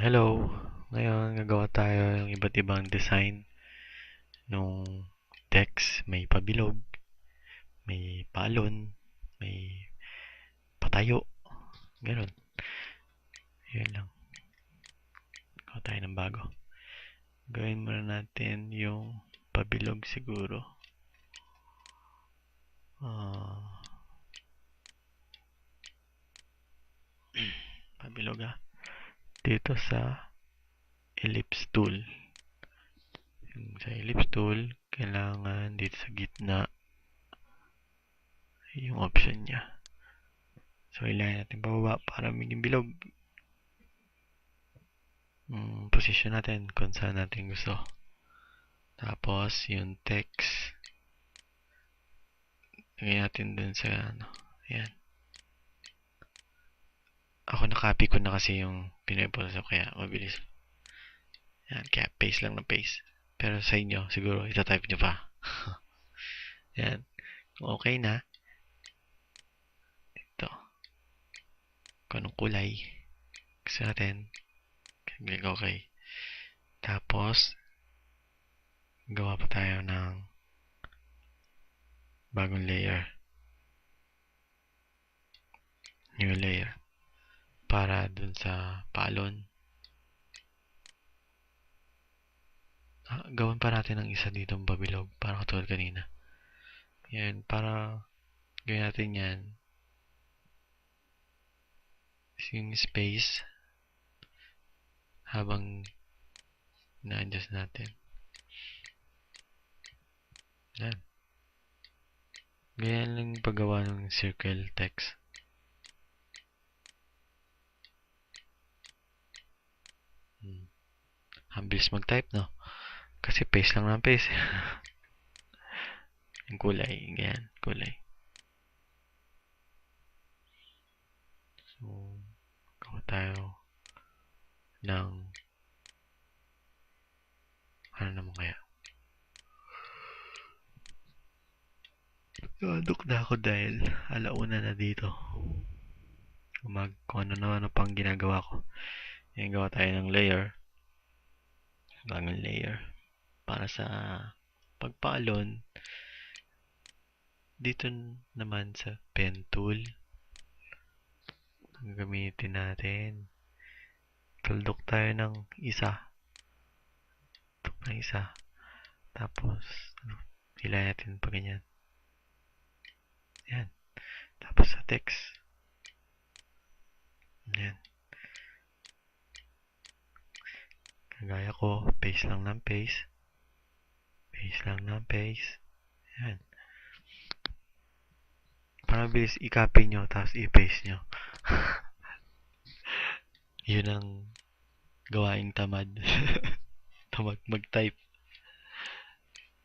Hello! Ngayon, gagawa tayo ng iba't ibang design nung text. May pabilog, may palon, may patayo. Ganun. Yun lang. Gagawa tayo ng bago. Gawin muna natin yung pabilog siguro. Pabilog dito sa ellipse tool. Sa ellipse tool, kailangan dito sa gitna yung option niya. So, ilayan natin pababa para maging bilog. Position natin kung saan natin gusto. Tapos, yung text, lagay natin dun sa, ayan. Ako na-copy ko na kasi yung pinipost ko, kaya mabilis. Ayan, kaya paste lang ng paste. Pero sa inyo, siguro, itatype nyo pa. Ayan. Kung okay na, ito. Kung anong kulay, gusto natin, click okay. Tapos, gawa pa tayo ng bagong layer. New layer. Para dun sa palon. Gawin pa natin ng isa dito ng pabilog para katulad kanina. Yan, para gawin natin yan. Yung space habang na-adjust natin. Yan. Ganyan lang yung paggawa ng circle text. Ang bilis mag-type, no? Kasi paste lang ng paste. Yung kulay, ganyan, kulay. So, gawa tayo ng ano naman kaya? Nadok na ako dahil alauna na dito. Kung ano naman pang ginagawa ko. Yan, gawa tayo ng layer. Bagong layer. Para sa pagpaalon, dito naman sa pen tool, gamitin natin. Tuldok tayo ng isa. Tapos, hilahin natin pa ganyan. Yan. Tapos sa text. Yan. Kagaya ko, paste lang ng paste. Paste lang ng paste. Yan. Para mabilis i-copy nyo, tapos i-paste nyo. Yun ang gawaing tamad. Tamad mag-type.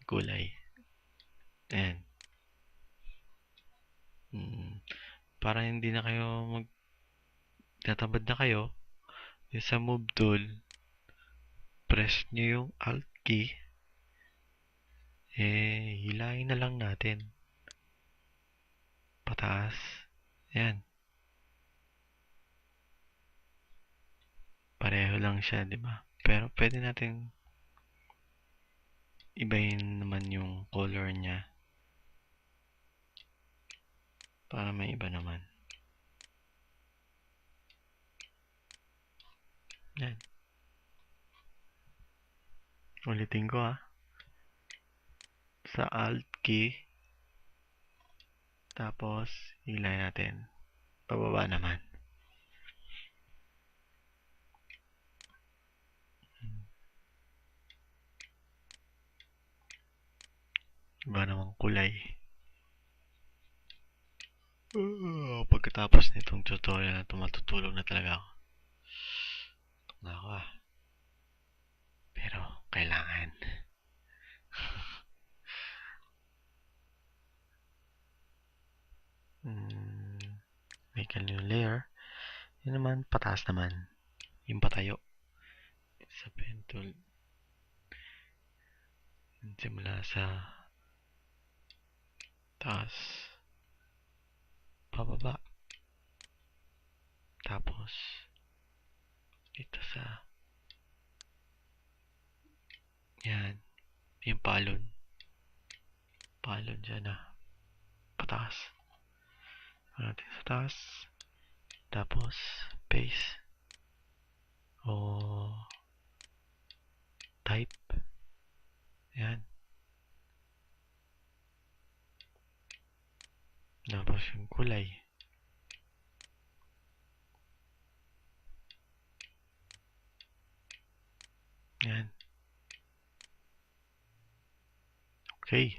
Kulay. Ayan. Para hindi na kayo tatamad na kayo, yung sa move tool, press nyo yung alt key, hilahin na lang natin. Pataas. Ayan. Pareho lang siya, di ba? Pero pwede natin ibahin naman yung color niya para may iba naman. Yan. Ulitin ko sa alt key, tapos hilahin natin. Pababa naman. Iba namang kulay. Pagkatapos nitong tutorial na ito, matutulog na talaga ako. Tulog na ako Pero, kailangan. Make a new layer. Yun naman, pataas naman. Yung patayo. Sa pen tool. Simula sa taas, pababa, tapos dito sa, yan, yung palon dyan na, pataas, natin sa taas, tapos, paste, o, type, yan, tapos yung kulay, yan, okay.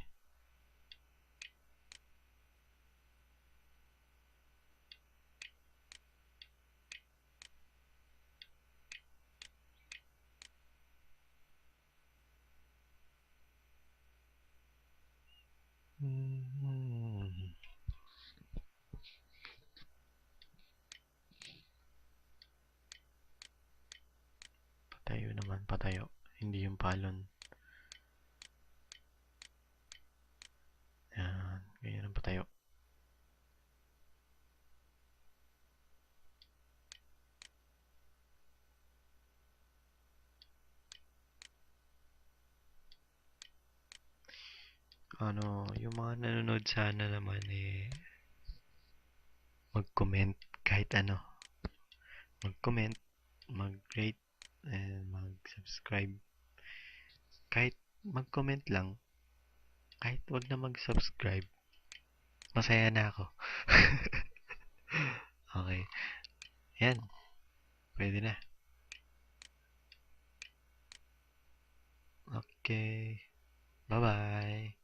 Patayo naman, patayo. Hindi yung palon. Yan, ganyan ang patayo. Yung mga nanonood sana naman mag-comment kahit ano. Mag-comment, mag-rate, and mag-subscribe. Kahit mag-comment lang, kahit wag na mag-subscribe, masaya na ako. Okay, yan, pwede na. Okay, bye-bye.